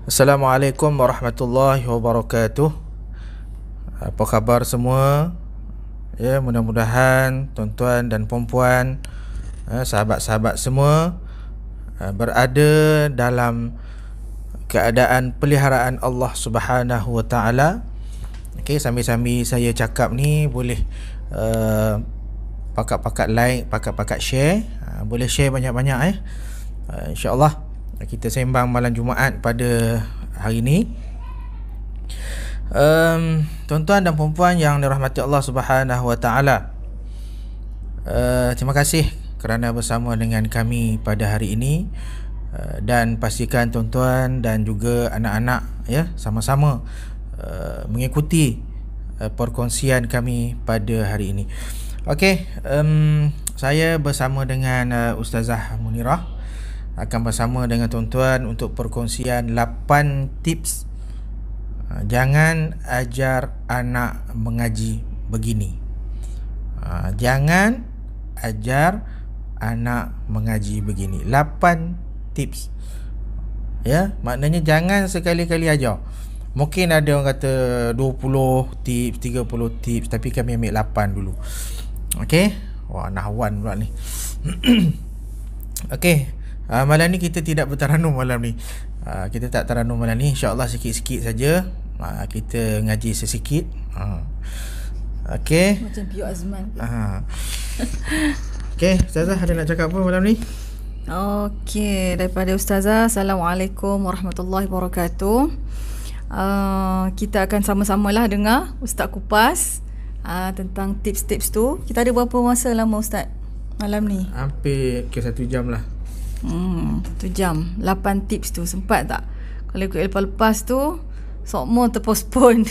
Assalamualaikum warahmatullahi wabarakatuh. Apa khabar semua? Ya, mudah-mudahan tuan-tuan dan puan-puan, sahabat-sahabat semua berada dalam keadaan peliharaan Allah Subhanahu wa taala. Okey, sambil-sambil saya cakap ni boleh pakat-pakat like, pakat-pakat share. Boleh share banyak-banyak insya-Allah. Kita sembang malam Jumaat pada hari ini. Tuan-tuan dan puan-puan yang dirahmati Allah Subhanahu wa taala, terima kasih kerana bersama dengan kami pada hari ini, dan pastikan tuan-tuan dan juga anak-anak sama-sama mengikuti perkongsian kami pada hari ini. Okey, saya bersama dengan Ustazah Munirah akan bersama dengan tuan-tuan untuk perkongsian 8 tips jangan ajar anak mengaji begini. Jangan ajar anak mengaji begini. 8 tips. Ya, maknanya jangan sekali-kali ajar. Mungkin ada orang kata 20 tips, 30 tips, tapi kami ambil 8 dulu. Okey. Wah, nahwan pula ni. Okey. Malam ni kita tidak bertaranum malam ni. Kita tak taranum malam ni, insya-Allah sikit-sikit saja. Kita ngaji sesikit. Okey. Macam Pio Azman. Okey, Ustazah ada nak cakap apa malam ni? Okey, daripada Ustazah, Assalamualaikum warahmatullahi wabarakatuh. Kita akan sama-samalah dengar Ustaz kupas tentang tips-tips tu. Kita ada berapa masa lama Ustaz malam ni? Hampir ke 1 jam lah. 1 jam. 8 tips tu sempat tak? Kalau ikut lepas-lepas tu semua terpostpone.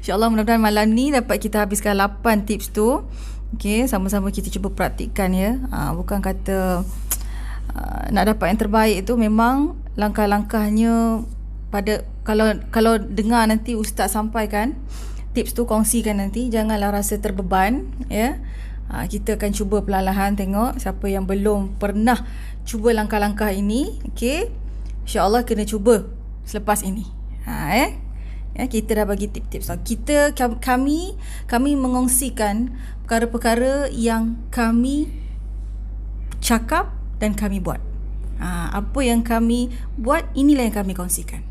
InsyaAllah mudah-mudahan malam ni dapat kita habiskan 8 tips tu. Okey, sama-sama kita cuba praktikkan ya. Bukan kata nak dapat yang terbaik tu, memang langkah-langkahnya pada kalau dengar nanti Ustaz sampaikan tips tu, kongsikan nanti, janganlah rasa terbeban ya. Kita akan cuba perlahan-lahan tengok siapa yang belum pernah cuba langkah-langkah ini. Okey, insya-Allah kena cuba selepas ini. Kita dah bagi tips-tips. Kami mengongsikan perkara-perkara yang kami cakap dan kami buat. Apa yang kami buat, inilah yang kami kongsikan.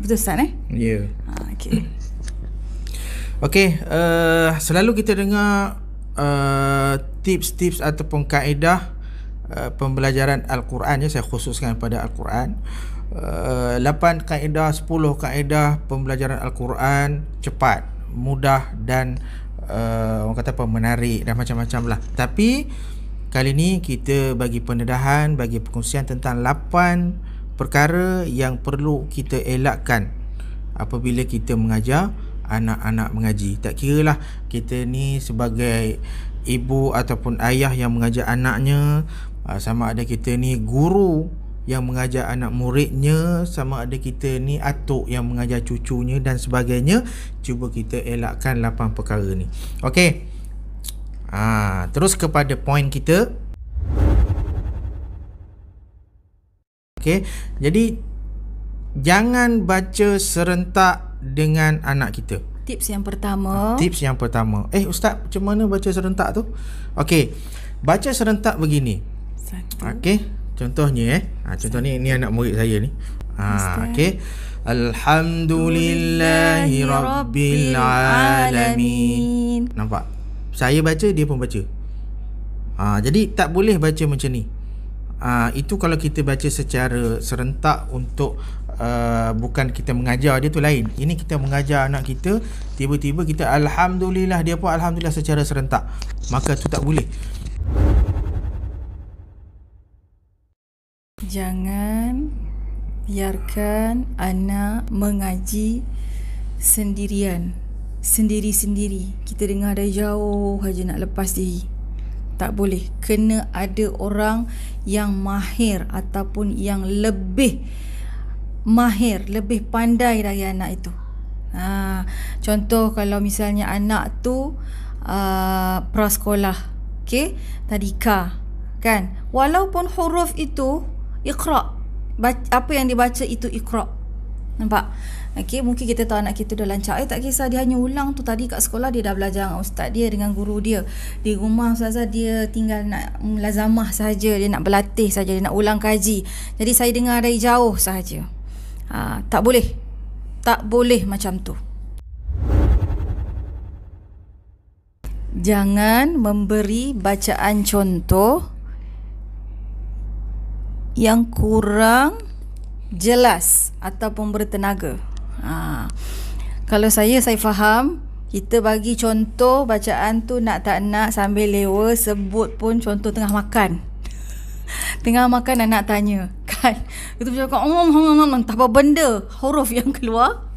Betul Ustaz Ya. Okey. Okey, selalu kita dengar tips-tips ataupun kaedah pembelajaran Al-Quran ya, saya khususkan pada Al-Quran. 8 kaedah, 10 kaedah pembelajaran Al-Quran cepat, mudah dan orang kata apa, menarik dan macam-macam lah. Tapi kali ni kita bagi pendedahan, bagi perkongsian tentang 8 perkara yang perlu kita elakkan apabila kita mengajar anak-anak mengaji. Tak kiralah kita ni sebagai ibu ataupun ayah yang mengajar anaknya, sama ada kita ni guru yang mengajar anak muridnya, sama ada kita ni atuk yang mengajar cucunya dan sebagainya. Cuba kita elakkan 8 perkara ni. Okey. Terus kepada poin kita. Okey, jadi jangan baca serentak dengan anak kita. Tips yang pertama. Ustaz, macam mana baca serentak tu? Okey, baca serentak begini. Okey, contohnya contoh ni anak murid saya ni. Okey. Alhamdulillahi rabbil alamin. Nampak? Saya baca, dia pun baca. Jadi tak boleh baca macam ni. Itu kalau kita baca secara serentak untuk bukan kita mengajar dia, tu lain. Ini kita mengajar anak kita, tiba-tiba kita alhamdulillah, dia pun alhamdulillah secara serentak, maka tu tak boleh. Jangan biarkan anak mengaji sendirian, sendiri-sendiri. Kita dengar dari jauh aja nak lepas diri. Tak boleh. Kena ada orang yang mahir ataupun yang lebih mahir, lebih pandai dari anak itu. Contoh kalau misalnya anak tu prasekolah, okey, tadika kan, walaupun huruf itu Iqra, apa yang dibaca itu iqra. Nampak? Okey, mungkin kita tahu anak kita dah lancar. Tak kisah, dia hanya ulang tu. Tadi kat sekolah dia dah belajar dengan ustaz dia, dengan guru dia. Di rumah ustazah dia tinggal nak mulazamah saja, dia nak berlatih saja, dia nak ulang kaji. Jadi saya dengar dari jauh sahaja. Tak boleh. Tak boleh macam tu. Jangan memberi bacaan contoh yang kurang jelas ataupun bertenaga. Kalau saya faham, kita bagi contoh bacaan tu nak tak nak sambil lewa, sebut pun contoh tengah makan. Tengah makan anak tanya kan, itu bercakap entah apa benda huruf yang keluar.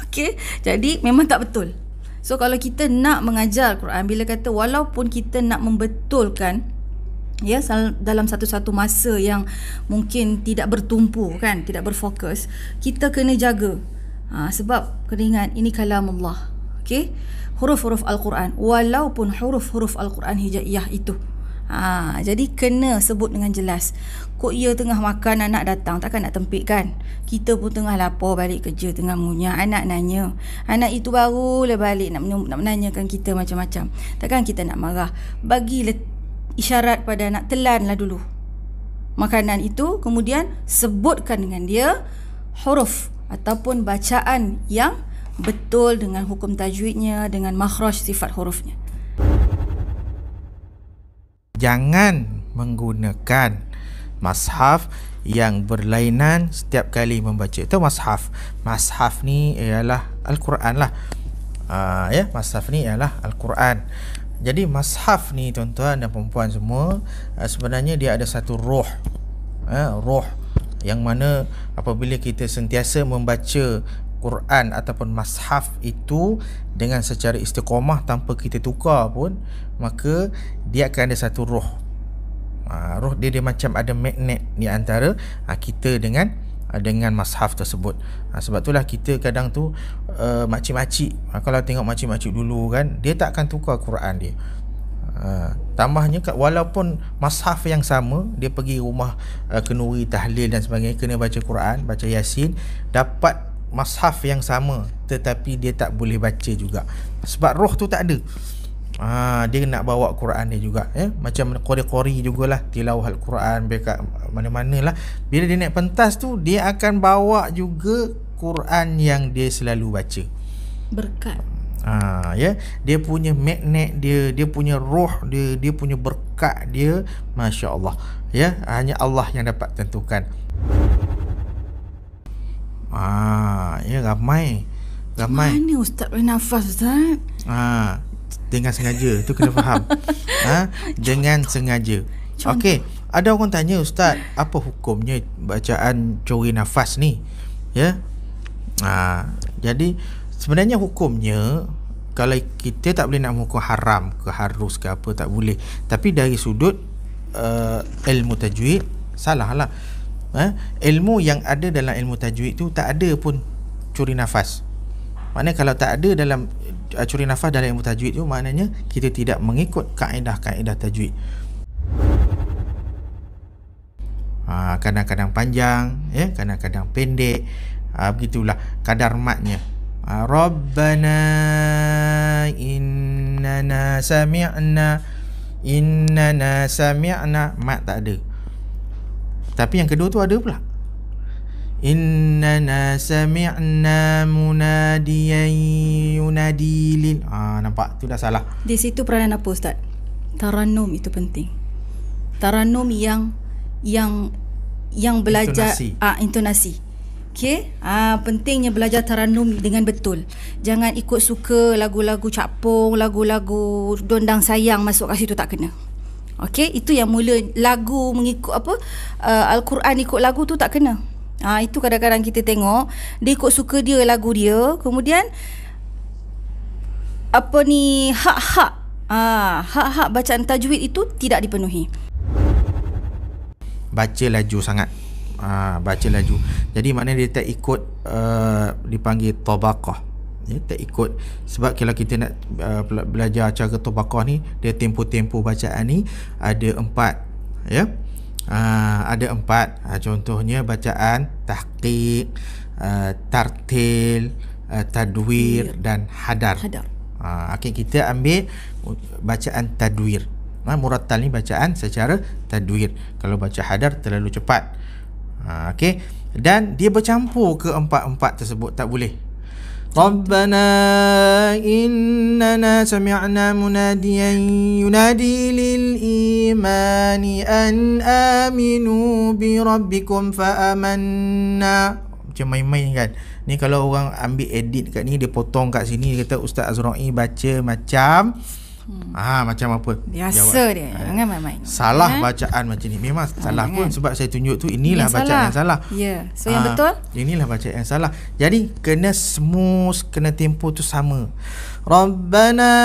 Okey, jadi memang tak betul. So kalau kita nak mengajar Quran, bila kata walaupun kita nak membetulkan ya dalam satu-satu masa yang mungkin tidak bertumpu kan, tidak berfokus, kita kena jaga. Sebab kena ingat ini kalam Allah. Okey, huruf-huruf Al-Quran, walaupun huruf-huruf Al-Quran hijaiyah itu. Jadi kena sebut dengan jelas. Kok ia tengah makan, anak datang, takkan nak tempik kan? Kita pun tengah lapar balik kerja, tengah ngunyah, anak nanya. Anak itu barulah balik nak menanyakan kita macam-macam. Takkan kita nak marah. Bagi isyarat pada anak, telanlah dulu makanan itu, kemudian sebutkan dengan dia huruf ataupun bacaan yang betul dengan hukum tajwidnya, dengan makhraj sifat hurufnya. Jangan menggunakan mushaf yang berlainan setiap kali membaca. Itu mushaf. Mushaf ni ialah Al-Quran lah. Mushaf ni ialah Al-Quran. Jadi mushaf ni tuan-tuan dan perempuan semua, sebenarnya dia ada satu roh. Roh yang mana apabila kita sentiasa membaca Quran ataupun mushaf itu dengan secara istiqamah tanpa kita tukar pun, maka dia akan ada satu roh. Roh dia macam ada magnet di antara kita dengan mushaf tersebut. Sebab itulah kita kadang tu makcik-makcik, kalau tengok makcik-makcik dulu kan, dia tak akan tukar Quran dia. Tambahnya walaupun mushaf yang sama, dia pergi rumah kenuri tahlil dan sebagainya, kena baca Quran, baca Yasin, dapat mushaf yang sama, tetapi dia tak boleh baca juga sebab roh tu tak ada. Dia nak bawa Quran dia juga, macam qori-qori jugalah, tilawah Al-Quran dekat mana-mana lah. Bila dia naik pentas tu, dia akan bawa juga Quran yang dia selalu baca. Berkat. Dia punya magnet dia punya roh dia punya berkat dia, masya-Allah. Hanya Allah yang dapat tentukan. Ramai. Mana ustaz boleh nafas, ustaz? Dengan sengaja, tu kena faham. Dengan sengaja. Okey, ada orang tanya, ustaz, apa hukumnya bacaan curi nafas ni? Jadi sebenarnya hukumnya, kalau kita tak boleh nak mengukur haram ke harus ke apa, tak boleh. Tapi dari sudut ilmu tajwid, salah lah. Ilmu yang ada dalam ilmu tajwid tu tak ada pun curi nafas. Maknanya kalau tak ada dalam curi nafas dalam ilmu tajwid tu, maknanya kita tidak mengikut kaedah-kaedah tajwid. Kadang-kadang panjang, kadang-kadang pendek, begitulah kadar matnya. Rabbana innana sami'na, mat tak ada. Tapi yang kedua tu ada pula. Innana sami'na munadiyan yunadi lil. Nampak? Tu dah salah. Di situ peranan apa, ustaz? Tarannum itu penting. Tarannum yang belajar intonasi. Okey? Pentingnya belajar tarannum dengan betul. Jangan ikut suka lagu-lagu capung, lagu-lagu dondang sayang masuk kat situ, tak kena. Okey, itu yang mula lagu mengikut Al-Quran ikut lagu tu tak kena. Itu kadang-kadang kita tengok dia ikut suka dia lagu dia, kemudian hak-hak bacaan tajwid itu tidak dipenuhi. Baca laju sangat. Baca laju. Jadi maknanya dia tak ikut dipanggil tabaqah. Tak ikut. Sebab kalau kita nak belajar cara tabaqah ni, dia tempo-tempo bacaan ni ada 4. Ada 4. Contohnya bacaan tahqiq, tartil, tadwir dan hadar. Okey, kita ambil bacaan tadwir. Murattal ni bacaan secara tadwir. Kalau baca hadar terlalu cepat. Okey, dan dia bercampur ke 4 tersebut, tak boleh. Rabbana innana sami'na munadiyan yunadi lil imani an aminu bi rabbikum fa amanna. Macam main-main kan. Ni kalau orang ambil edit kat ni, dia potong kat sini, dia kata Ustaz Azra'i baca macam macam apa? Biasa jawab, dia. Jangan main-main. Salah bacaan macam ni. Memang salah pun sebab saya tunjuk tu inilah bacaan yang salah. Ya. So yang betul? Inilah bacaan yang salah. Jadi kena smooth, kena tempo tu sama. Rabbana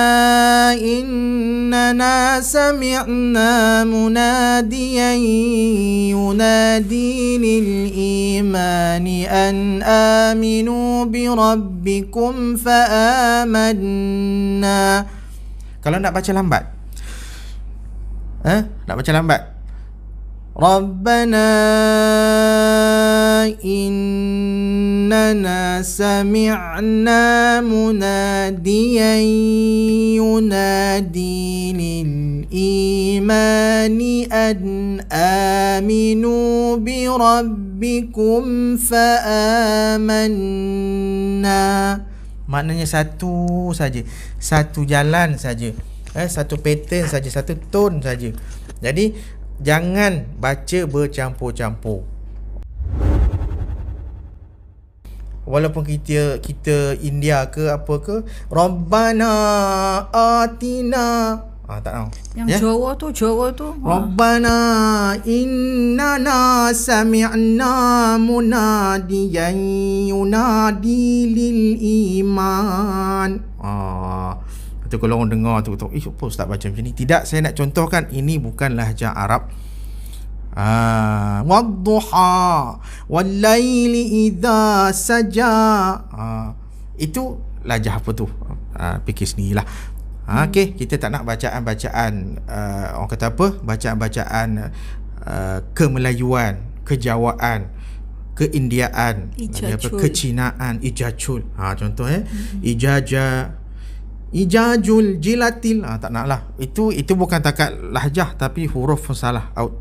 innana sami'na munadiyan yunadi lil imani an aminu bi rabbikum fa amanna. Kalau nak baca lambat, nak baca lambat, Rabbana innana sami'na munadiyan yunadi lil imani an aminu bi rabbikum fa amanna. Maknanya satu saja, satu jalan saja, satu pattern saja, satu tone saja. Jadi jangan baca bercampur-campur. Walaupun kita India ke apa ke, Rabbana atina, tak tahu. Yang Jawa tu. Rabbana innana sami'na munadiyan yunadi lil iman. Itu kalau orang dengar tu, apa Ustaz baca macam ni? Tidak, saya nak contohkan ini bukan lahjah Arab. Wadduha wallaili idza saja. Itu lahjah apa tu? Fikir sendirilah. Okey, kita tak nak bacaan-bacaan orang kata apa? Bacaan-bacaan kemelayuan, kejawaan, keindiaan, kecinaan, ijajul. Contoh ijajul jilatil. Tak naklah. Itu bukan takat lahjah tapi huruf pun salah, out.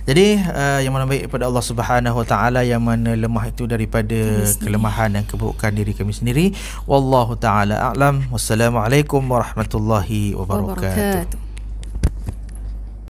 Jadi yang mana baik daripada Allah Subhanahu Wa Taala, yang mana lemah itu daripada kelemahan dan keburukan diri kami sendiri. Wallahu taala a'lam. Wassalamualaikum warahmatullahi wabarakatuh.